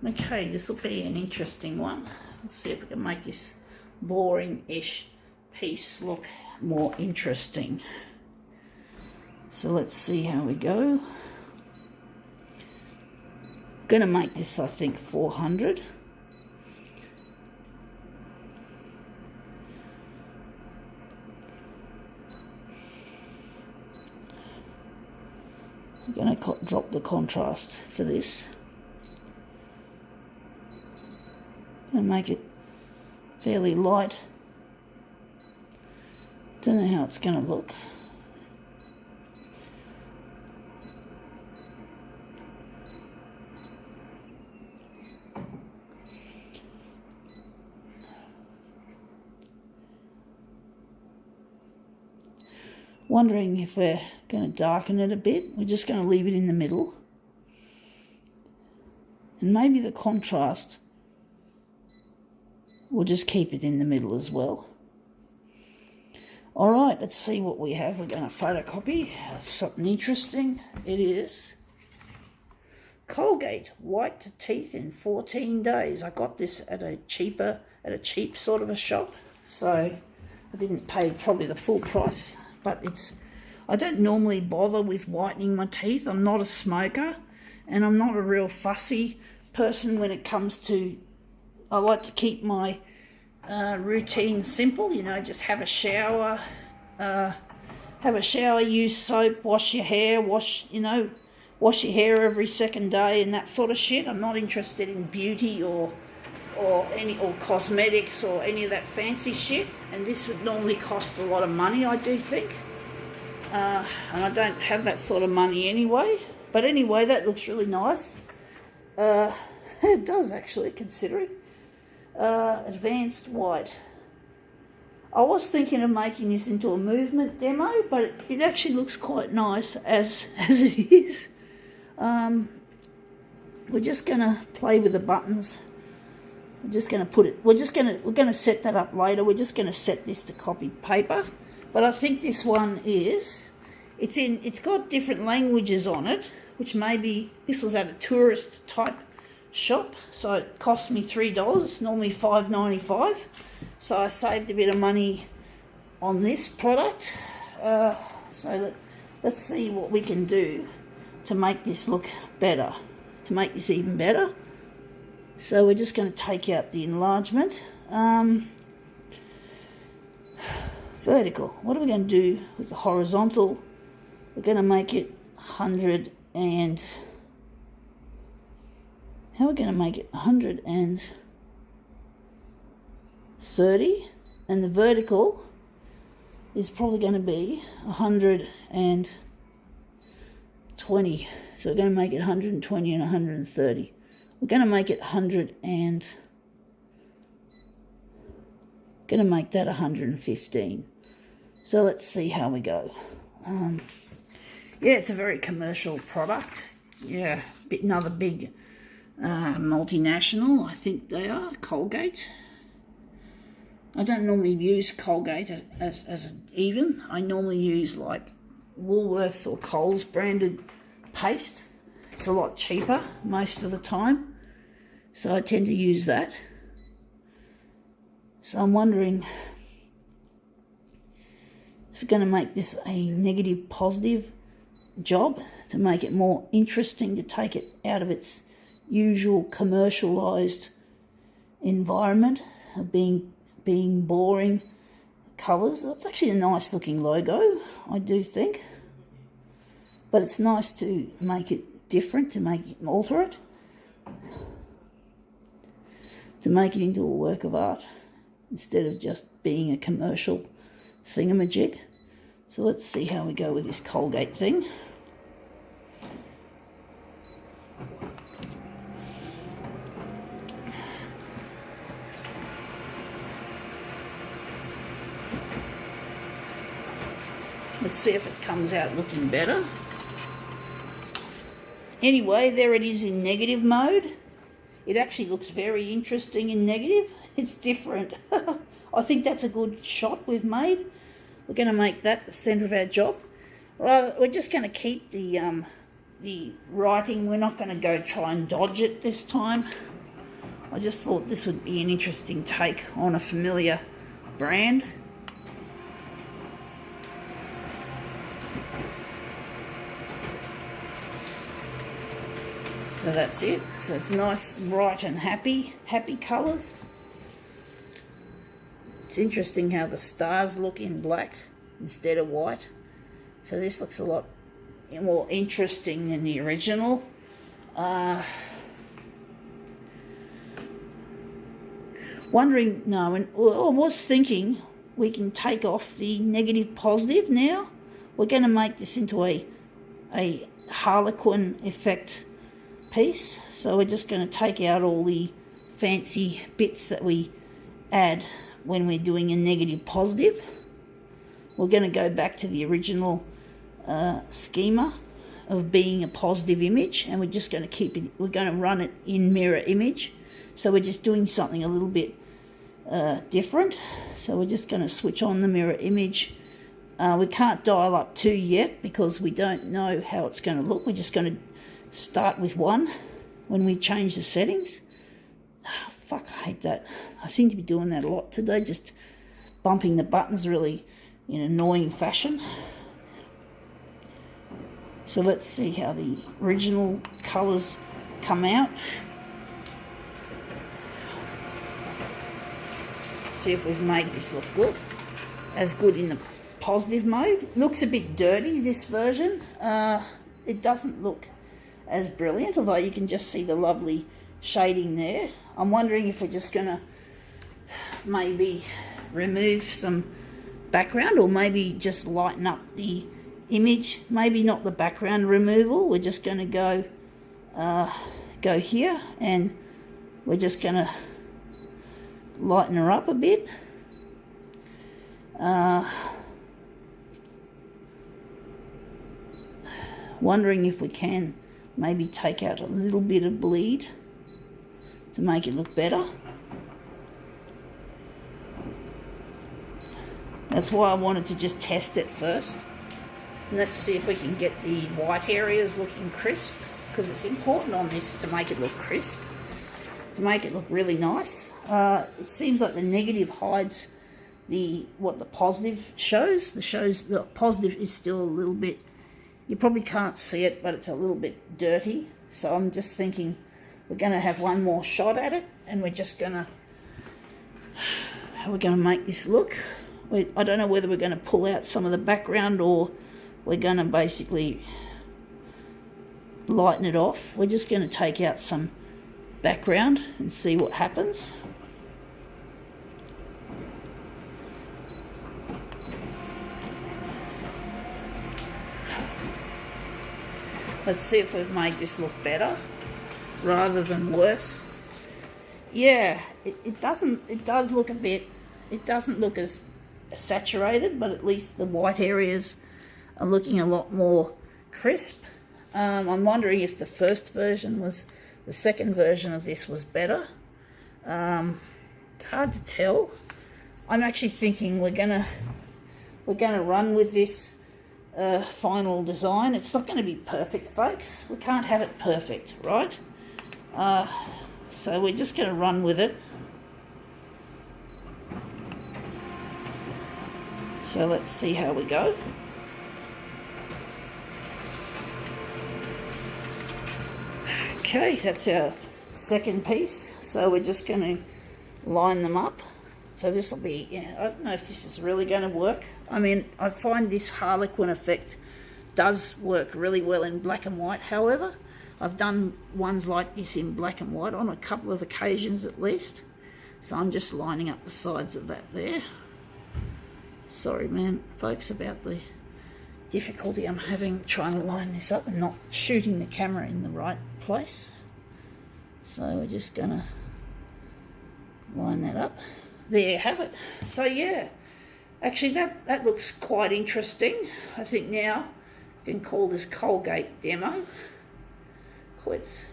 Okay, this will be an interesting one. Let's see if we can make this boring-ish piece look more interesting. So let's see how we go. I'm going to make this, I think, 400. I'm going to drop the contrast for this. I'm going to make it fairly light. Don't know how it's going to look. Wondering if we're going to darken it a bit. We're just going to leave it in the middle. And maybe the contrast, we'll just keep it in the middle as well. All right, let's see what we have. We're going to photocopy something interesting. It is Colgate White Teeth in 14 days. I got this at a cheap sort of a shop, so I didn't pay probably the full price. But I don't normally bother with whitening my teeth. I'm not a smoker, and I'm not a real fussy person when it comes to, I like to keep my routine simple, just have a shower, use soap, wash your hair, wash your hair every second day and that sort of shit. I'm not interested in beauty or cosmetics or any of that fancy shit, and this would normally cost a lot of money, I do think, and I don't have that sort of money anyway. But anyway, that looks really nice. It does, actually, considering. Advanced white. I was thinking of making this into a movement demo, but it actually looks quite nice as it is. We're just gonna play with the buttons. We're just gonna put it. We're gonna set that up later. We're just gonna set this to copy paper. But I think this one it's got different languages on it, which maybe this was at a tourist type shop, so it cost me $3. It's normally $5.95, so I saved a bit of money on this product. So let's see what we can do to make this look better, to make this even better. So we're just going to take out the enlargement. Vertical. What are we going to do with the horizontal? We're going to make it 100 and... How are we going to make it 130? And the vertical is probably going to be 120. So we're going to make it 120 and 130. We're going to make it 100 and... Going to make that 115. So let's see how we go. Yeah, it's a very commercial product. Yeah, another big... multinational, I think they are, Colgate. I don't normally use Colgate as even. I normally use like Woolworths or Coles branded paste. It's a lot cheaper most of the time, so I tend to use that. So I'm wondering if we're going to make this a negative positive job to make it more interesting, to take it out of its usual commercialized environment of being boring colours. It's actually a nice looking logo, I do think, but it's nice to make it different, to alter it, to make it into a work of art instead of just being a commercial thingamajig. So let's see how we go with this Colgate thing. Let's see if it comes out looking better. Anyway, there it is in negative mode. It actually looks very interesting in negative. It's different. I think that's a good shot we've made. We're going to make that the centre of our job. We're just going to keep the writing. We're not going to go try and dodge it this time. I just thought this would be an interesting take on a familiar brand. So that's it. So it's nice, bright and happy colours. It's interesting how the stars look in black instead of white. So this looks a lot more interesting than the original. I was thinking we can take off the negative positive now. We're going to make this into a Harlequin effect piece. So we're just going to take out all the fancy bits that we add when we're doing a negative positive. We're going to go back to the original schema of being a positive image, and we're just going to keep it, we're going to run it in mirror image. So we're just doing something a little bit different. So we're just going to switch on the mirror image. We can't dial up 2 yet because we don't know how it's going to look. We're just going to start with 1 when we change the settings. Oh, fuck, I hate that. I seem to be doing that a lot today, just bumping the buttons really in an annoying fashion. So let's see how the original colours come out. See if we've made this look good. As good in the positive mode. Looks a bit dirty, this version. It doesn't look as brilliant, although you can just see the lovely shading there. I'm wondering if we're just going to maybe remove some background, or maybe just lighten up the image. Maybe not the background removal. We're just going to go here, and we're just going to lighten her up a bit. Wondering if we can maybe take out a little bit of bleed to make it look better. That's why I wanted to just test it first. Let's see if we can get the white areas looking crisp, because it's important on this to make it look crisp, to make it look really nice. It seems like the negative hides what the positive shows. The positive is still a little bit, you probably can't see it, but it's a little bit dirty. So I'm just thinking we're going to have one more shot at it, and we're just going to, how we're going to make this look. I don't know whether we're going to pull out some of the background, or we're going to basically lighten it off. We're just going to take out some background and see what happens. Let's see if we've made this look better rather than worse. Yeah, it does look a bit, it doesn't look as saturated, but at least the white areas are looking a lot more crisp. I'm wondering if the second version of this was better. It's hard to tell. I'm actually thinking we're gonna run with this final design. It's not going to be perfect, folks. We can't have it perfect, right? So we're just going to run with it. So let's see how we go. Okay, that's our second piece. So we're just going to line them up. So this will be, I don't know if this is really going to work. I mean, I find this Harlequin effect does work really well in black and white. However, I've done ones like this in black and white on a couple of occasions at least. So I'm just lining up the sides of that there. Sorry, man, folks, about the difficulty I'm having trying to line this up and not shooting the camera in the right place. So we're just going to line that up. There you have it. So yeah, actually that looks quite interesting. I think now we can call this Colgate demo quits.